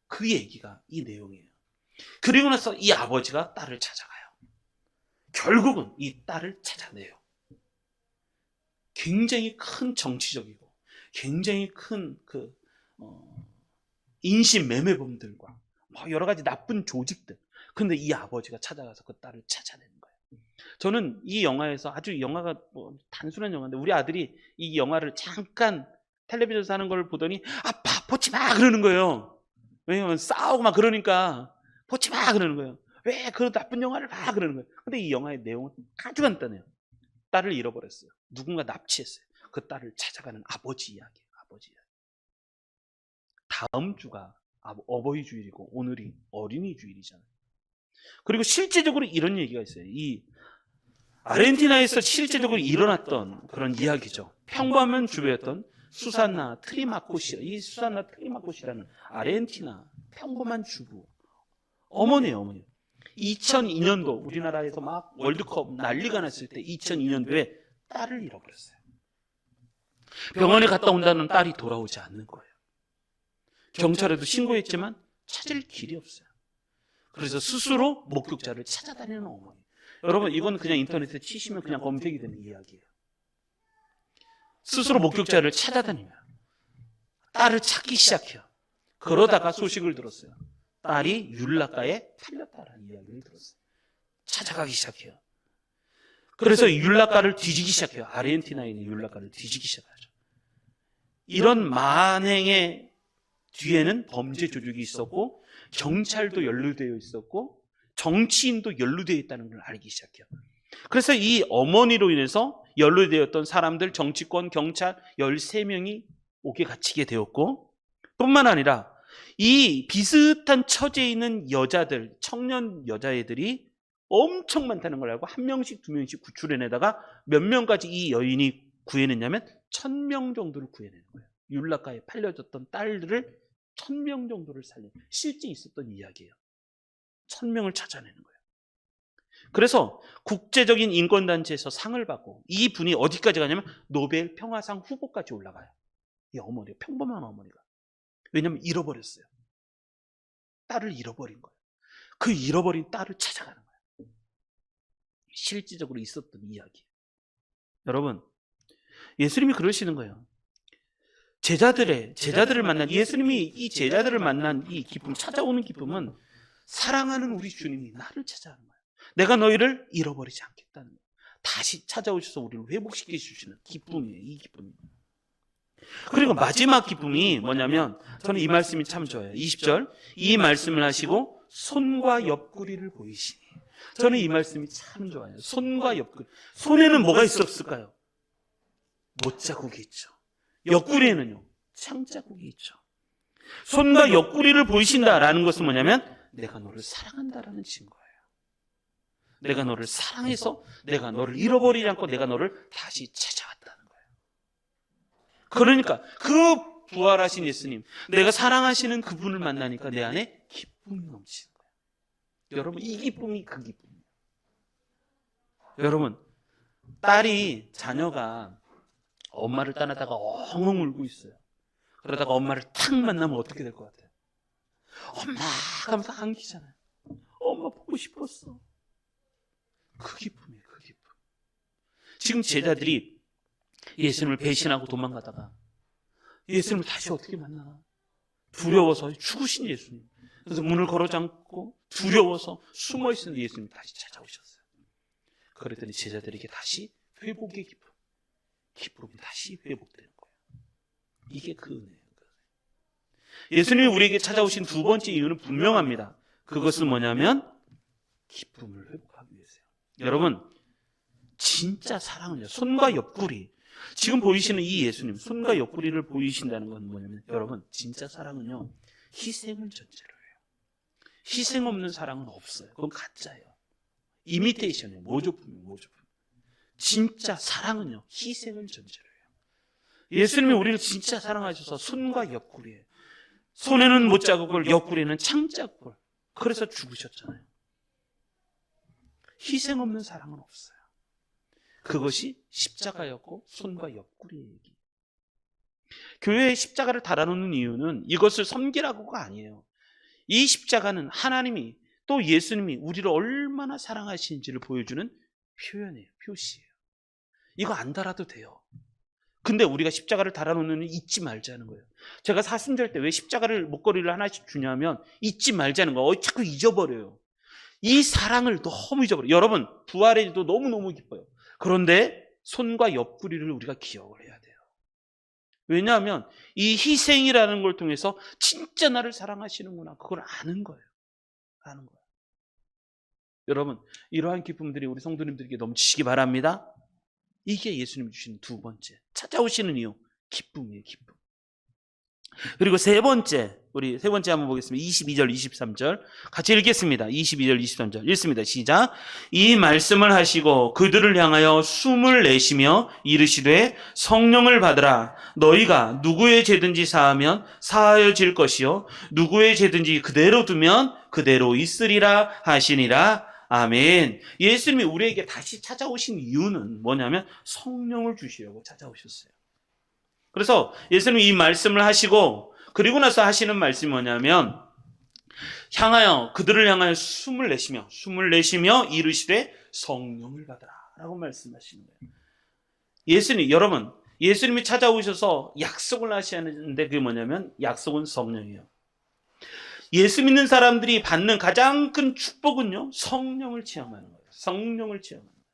그 얘기가 이 내용이에요. 그리고 나서 이 아버지가 딸을 찾아가요. 결국은 이 딸을 찾아내요. 굉장히 큰 정치적이고 굉장히 큰 인신매매범들과 여러 가지 나쁜 조직들. 근데 이 아버지가 찾아가서 그 딸을 찾아내는 거예요. 저는 이 영화에서 영화가 단순한 영화인데 우리 아들이 이 영화를 잠깐 텔레비전에서 하는 걸 보더니 아빠 보지 마 그러는 거예요. 왜냐면 싸우고 막 그러니까 보지 마 그러는 거예요. 왜 그 나쁜 영화를 봐 그러는 거예요. 근데 이 영화의 내용은 아주 간단해요. 딸을 잃어버렸어요. 누군가 납치했어요. 그 딸을 찾아가는 아버지 이야기예요. 아버지 이야기. 다음 주가 어버이 주일이고 오늘이 어린이 주일이잖아요. 그리고 실제적으로 이런 얘기가 있어요. 이 아르헨티나에서 실제적으로 일어났던 그런 이야기죠. 평범한 주부였던 수산나 트리마코시라는 아르헨티나 평범한 주부 어머니예요. 2002년도 우리나라에서 막 월드컵 난리가 났을 때 2002년도에 딸을 잃어버렸어요. 병원에 갔다 온다는 딸이 돌아오지 않는 거예요. 경찰에도 신고했지만 찾을 길이 없어요. 그래서 스스로 목격자를 찾아다니는 어머니. 여러분, 이건 그냥 인터넷에 치시면 그냥 검색이 되는 이야기예요. 스스로 목격자를 찾아다니며 딸을 찾기 시작해요. 그러다가 소식을 들었어요. 딸이 율라카에 팔렸다라는 이야기를 들었어요. 찾아가기 시작해요. 그래서 율라카를 뒤지기 시작해요. 아르헨티나에 있는 율라카를 뒤지기 시작하죠. 이런 만행의 뒤에는 범죄 조직이 있었고 경찰도 연루되어 있었고 정치인도 연루되어 있다는 걸 알기 시작해요. 그래서 이 어머니로 인해서 연루되었던 사람들, 정치권, 경찰 13명이 옥에 갇히게 되었고 뿐만 아니라 이 비슷한 처지에 있는 여자들, 청년 여자애들이 엄청 많다는 걸 알고 한 명씩 두 명씩 구출해내다가 몇 명까지 이 여인이 구해냈냐면 1000명 정도를 구해내는 거예요. 율라카에 팔려졌던 딸들을 1000명 정도를 살린 실제 있었던 이야기예요. 1000명을 찾아내는 거예요. 그래서 국제적인 인권단체에서 상을 받고 이 분이 어디까지 가냐면 노벨 평화상 후보까지 올라가요. 이 어머니, 평범한 어머니가. 왜냐하면 잃어버렸어요. 딸을 잃어버린 거예요. 그 잃어버린 딸을 찾아가는 거예요. 실질적으로 있었던 이야기. 여러분, 예수님이 그러시는 거예요. 제자들을 만난, 예수님이 이 제자들을 만난 이 기쁨, 찾아오는 기쁨은 사랑하는 우리 주님이 나를 찾아가는 거예요. 내가 너희를 잃어버리지 않겠다는 거예요. 다시 찾아오셔서 우리를 회복시켜 주시는 기쁨이에요. 이 기쁨이. 그리고 마지막 기쁨이 뭐냐면, 저는 이 말씀이 참 좋아요. 20절, 이 말씀을 하시고 손과 옆구리를 보이시니. 저는 이 말씀이 참 좋아요. 손과 옆구리. 손에는 뭐가 있었을까요? 못자국이 있죠. 옆구리에는요, 창자국이 있죠. 손과 옆구리를 보이신다라는 것은 뭐냐면, 내가 너를 사랑한다라는 증거예요. 내가 너를 사랑해서 내가 너를 잃어버리지 않고 내가 너를 다시 찾아왔다는 거예요. 그러니까 그 부활하신 예수님, 내가 사랑하시는 그분을 만나니까 내 안에 기쁨이 넘치는 거예요. 여러분, 이 기쁨이 그 기쁨이에요. 여러분, 자녀가 엄마를 떠나다가 엉엉 울고 있어요. 그러다가 엄마를 탁 만나면 어떻게 될 것 같아요? 엄마 하면서 안기잖아요. 엄마 보고 싶었어. 그 기쁨이에요. 그 기쁨. 지금 제자들이 예수님을 배신하고 도망가다가 예수님을 다시 어떻게 만나? 두려워서 죽으신 예수님. 그래서 문을 걸어 잠고 두려워서 숨어 있었는데 예수님이 다시 찾아오셨어요. 그랬더니 제자들에게 다시 회복의 기쁨이 다시 회복되는 거예요. 이게 그 은혜예요. 예수님이 우리에게 찾아오신 두 번째 이유는 분명합니다. 그것은 뭐냐면 기쁨을 회복하기 위해서요. 여러분, 진짜 사랑은요, 손과 옆구리. 지금 보이시는 이 예수님, 손과 옆구리를 보이신다는 건 뭐냐면, 여러분, 진짜 사랑은요, 희생을 전제로 해요. 희생 없는 사랑은 없어요. 그건 가짜예요. 이미테이션이에요. 모조품이에요. 모조품. 진짜 사랑은요, 희생을 전제로 해요. 예수님이 우리를 진짜 사랑하셔서 손과 옆구리에, 손에는 못자국을, 옆구리에는 창자국을, 그래서 죽으셨잖아요. 희생 없는 사랑은 없어요. 그것이 십자가였고 손과 옆구리의 얘기. 교회에 십자가를 달아놓는 이유는 이것을 섬기라고가 아니에요. 이 십자가는 하나님이 또 예수님이 우리를 얼마나 사랑하시는지를 보여주는 표현이에요. 표시예요. 이거 안 달아도 돼요. 근데 우리가 십자가를 달아놓는 잊지 말자는 거예요. 제가 사순절 때 왜 십자가를 목걸이를 하나씩 주냐면 잊지 말자는 거예요. 자꾸 잊어버려요. 이 사랑을 너무 잊어버려요. 여러분, 부활에도 너무너무 기뻐요. 그런데 손과 옆구리를 우리가 기억을 해야 돼요. 왜냐하면 이 희생이라는 걸 통해서 진짜 나를 사랑하시는구나, 그걸 아는 거예요. 아는 거예요. 여러분, 이러한 기쁨들이 우리 성도님들에게 넘치시기 바랍니다. 이게 예수님이 주시는 두 번째, 찾아오시는 이유, 기쁨이에요. 기쁨. 그리고 우리 세 번째 한번 보겠습니다. 22절, 23절 같이 읽겠습니다. 22절, 23절 읽습니다. 시작. 이 말씀을 하시고 그들을 향하여 숨을 내쉬며 이르시되 성령을 받으라. 너희가 누구의 죄든지 사하면 사하여질 것이요 누구의 죄든지 그대로 두면 그대로 있으리라 하시니라. 아멘. 예수님이 우리에게 다시 찾아오신 이유는 뭐냐면 성령을 주시려고 찾아오셨어요. 그래서 예수님이 이 말씀을 하시고 그리고 나서 하시는 말씀이 뭐냐면 그들을 향하여 숨을 내쉬며 이르시되 성령을 받으라 라고 말씀하시는 거예요. 여러분, 예수님이 찾아오셔서 약속을 하시는데 그게 뭐냐면 약속은 성령이에요. 예수 믿는 사람들이 받는 가장 큰 축복은요, 성령을 체험하는 거예요. 성령을 체험하는 거예요.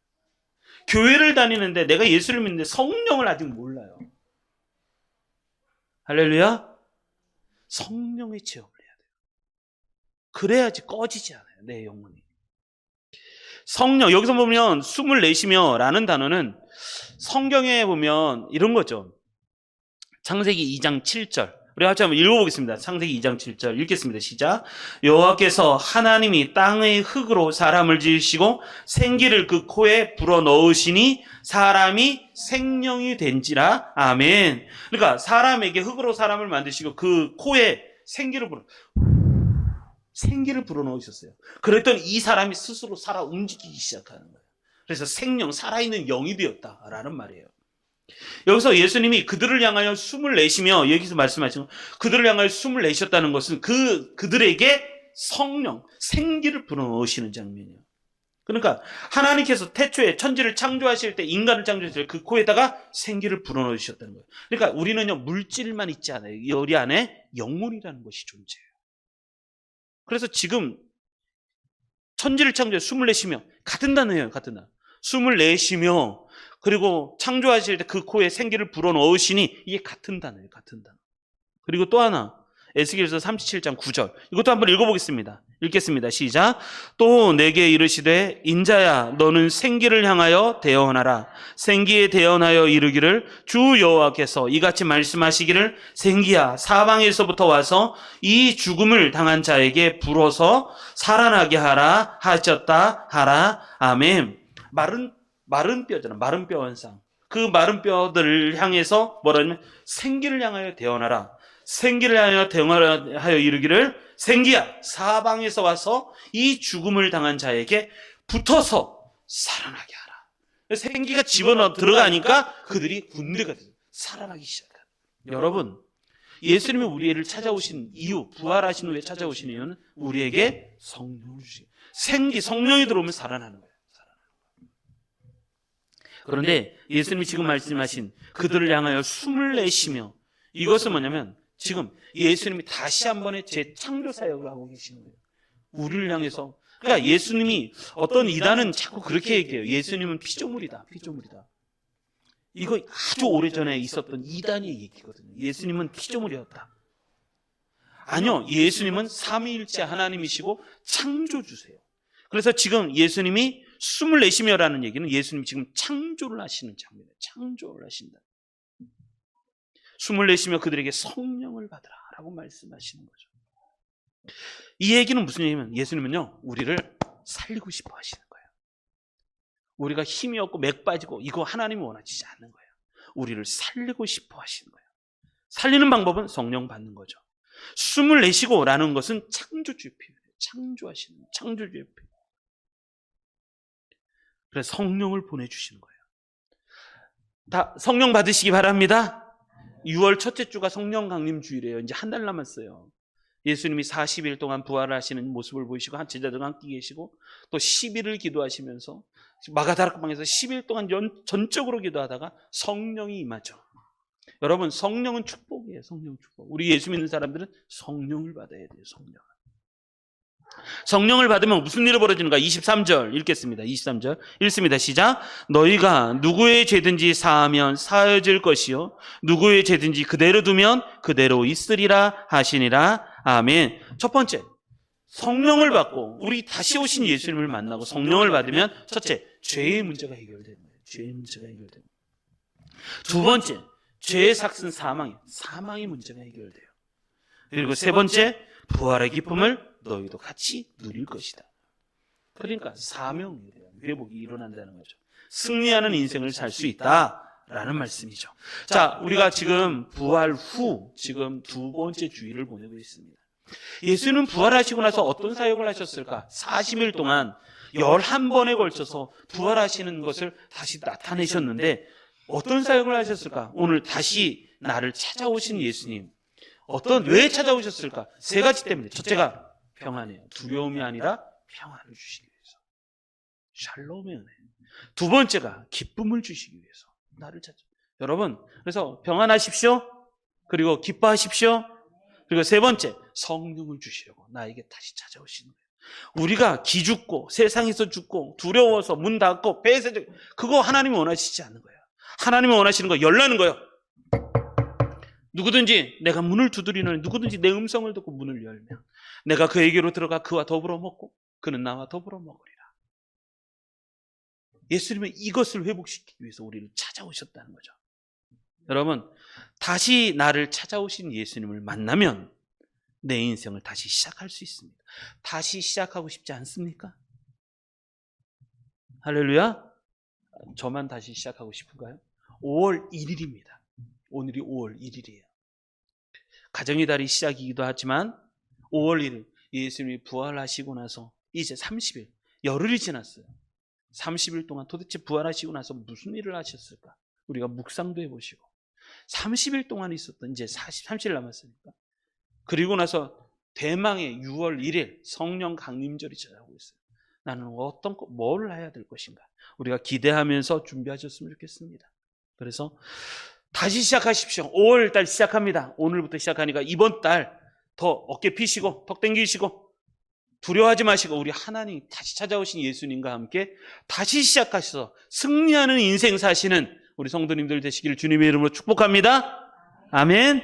교회를 다니는데 내가 예수를 믿는데 성령을 아직 몰라요. 할렐루야. 성령의 체험을 해야 돼요. 그래야지 꺼지지 않아요, 내 영혼이. 성령, 여기서 보면 숨을 내쉬며 라는 단어는 성경에 보면 이런 거죠. 창세기 2장 7절. 우리 같이 한번 읽어보겠습니다. 창세기 2장 7절 읽겠습니다. 시작. 여호와께서 하나님이 땅의 흙으로 사람을 지으시고 생기를 그 코에 불어넣으시니 사람이 생명이 된지라. 아멘. 그러니까 사람에게 흙으로 사람을 만드시고 그 코에 생기를 불어넣으셨어요. 그랬더니 이 사람이 스스로 살아 움직이기 시작하는 거예요. 그래서 살아있는 영이 되었다라는 말이에요. 여기서 예수님이 그들을 향하여 숨을 내쉬며, 여기서 말씀하신 그들을 향하여 숨을 내셨다는 것은 그들에게 성령, 생기를 불어넣으시는 장면이에요. 그러니까 하나님께서 태초에 천지를 창조하실 때, 인간을 창조하실 때 그 코에다가 생기를 불어넣으셨다는 거예요. 그러니까 우리는요, 물질만 있지 않아요. 우리 안에 영혼이라는 것이 존재해요. 그래서 지금 천지를 창조해 숨을 내쉬며, 같은 단어예요. 같은 단어. 숨을 내쉬며, 그리고 창조하실 때 그 코에 생기를 불어넣으시니, 이게 같은 단어예요. 같은 단어. 그리고 또 하나, 에스겔서 37장 9절. 이것도 한번 읽어보겠습니다. 읽겠습니다. 시작. 또 내게 이르시되 인자야 너는 생기를 향하여 대언하라. 생기에 대언하여 이르기를 주 여호와께서 이같이 말씀하시기를 생기야 사방에서부터 와서 이 죽음을 당한 자에게 불어서 살아나게 하라 하셨다 하라. 아멘. 마른 뼈잖아. 마른 뼈 현상. 그 마른 뼈들을 향해서 뭐라냐면 생기를 향하여 대언하라. 생기를 하여 대언하여 이르기를 생기야 사방에서 와서 이 죽음을 당한 자에게 붙어서 살아나게 하라. 생기가 집어넣어 들어가니까 그들이 군대가 돼서 살아나기 시작해요. 여러분, 예수님이 우리를 찾아오신 이유, 부활하신 후에 찾아오신 이유는 우리에게 성령을 주시고, 생기, 성령이 들어오면 살아나는 거예요. 그런데 예수님이 지금 말씀하신 그들을 향하여 숨을 내쉬며, 이것은 뭐냐면 지금 예수님이 다시 한 번의 재창조 사역을 하고 계시는 거예요. 우리를 향해서. 그러니까 예수님이, 어떤 이단은 자꾸 그렇게 얘기해요. 예수님은 피조물이다. 피조물이다. 이거 아주 오래전에 있었던 이단의 얘기거든요. 예수님은 피조물이었다. 아니요. 예수님은 삼위일체 하나님이시고 창조주세요. 그래서 지금 예수님이 숨을 내쉬며라는 얘기는 예수님이 지금 창조를 하시는 장면이에요. 창조를 하신다. 숨을 내쉬며 그들에게 성령을 받으라 라고 말씀하시는 거죠. 이 얘기는 무슨 얘기냐면 예수님은요, 우리를 살리고 싶어 하시는 거예요. 우리가 힘이 없고 맥 빠지고 이거 하나님이 원하시지 않는 거예요. 우리를 살리고 싶어 하시는 거예요. 살리는 방법은 성령 받는 거죠. 숨을 내쉬고 라는 것은 창조주의 표현이에요. 창조하시는 거예요. 창조주의 표현. 그래서 성령을 보내주시는 거예요. 다 성령 받으시기 바랍니다. 6월 첫째 주가 성령 강림 주일이에요. 이제 한 달 남았어요. 예수님이 40일 동안 부활하시는 모습을 보이시고 제자들과 함께 계시고 또 10일을 기도하시면서 마가다락방에서 10일 동안 전적으로 기도하다가 성령이 임하죠. 여러분, 성령은 축복이에요. 성령 축복. 우리 예수 믿는 사람들은 성령을 받아야 돼요. 성령을 받으면 무슨 일이 벌어지는가? 23절 읽겠습니다. 23절 읽습니다. 시작. 너희가 누구의 죄든지 사하면 사해질 것이요 누구의 죄든지 그대로 두면 그대로 있으리라 하시니라. 아멘. 첫 번째, 성령을 받고 우리 다시 오신 예수님을 만나고 성령을 받으면 첫째, 죄의 문제가 해결되는 거예요. 죄의 문제가 해결되는 거예요. 두 번째, 죄의 삭슨 사망의 문제가 해결돼요. 그리고 세 번째, 부활의 기쁨을 너희도 같이 누릴 것이다. 그러니까 사명이에요. 회복이 일어난다는 거죠. 승리하는 인생을 살 수 있다라는 말씀이죠. 자, 우리가 지금 부활 후 지금 두 번째 주일을 보내고 있습니다. 예수는 부활하시고 나서 어떤 사역을 하셨을까? 40일 동안 11번에 걸쳐서 부활하시는 것을 다시 나타내셨는데 어떤 사역을 하셨을까? 오늘 다시 나를 찾아오신 예수님, 왜 찾아오셨을까? 세 가지 때문에. 첫째가 평안이에요. 두려움이 아니라 평안을 주시기 위해서. 샬롬의 은혜. 두 번째가 기쁨을 주시기 위해서. 나를 찾아. 여러분, 그래서 평안하십시오. 그리고 기뻐하십시오. 그리고 세 번째, 성령을 주시려고 나에게 다시 찾아오시는 거예요. 우리가 기죽고 세상에서 죽고 두려워서 문 닫고 배에서 그거 하나님이 원하시지 않는 거예요. 하나님이 원하시는 거 열라는 거예요. 누구든지 내가 문을 두드리는 누구든지 내 음성을 듣고 문을 열면 내가 그에게로 들어가 그와 더불어 먹고 그는 나와 더불어 먹으리라. 예수님은 이것을 회복시키기 위해서 우리를 찾아오셨다는 거죠. 여러분, 다시 나를 찾아오신 예수님을 만나면 내 인생을 다시 시작할 수 있습니다. 다시 시작하고 싶지 않습니까? 할렐루야. 저만 다시 시작하고 싶은가요? 5월 1일입니다. 오늘이 5월 1일이에요. 가정의 달이 시작이기도 하지만 5월 1일 예수님이 부활하시고 나서 이제 30일, 열흘이 지났어요. 30일 동안 도대체 부활하시고 나서 무슨 일을 하셨을까? 우리가 묵상도 해보시고 30일 동안 있었던 이제 30일 남았으니까 그리고 나서 대망의 6월 1일 성령 강림절이 찾아오고 있어요. 나는 뭘 해야 될 것인가? 우리가 기대하면서 준비하셨으면 좋겠습니다. 그래서 다시 시작하십시오. 5월 달 시작합니다. 오늘부터 시작하니까 이번 달 더 어깨 피시고 턱 당기시고 두려워하지 마시고 우리 하나님 다시 찾아오신 예수님과 함께 다시 시작하셔서 승리하는 인생 사시는 우리 성도님들 되시기를 주님의 이름으로 축복합니다. 아멘.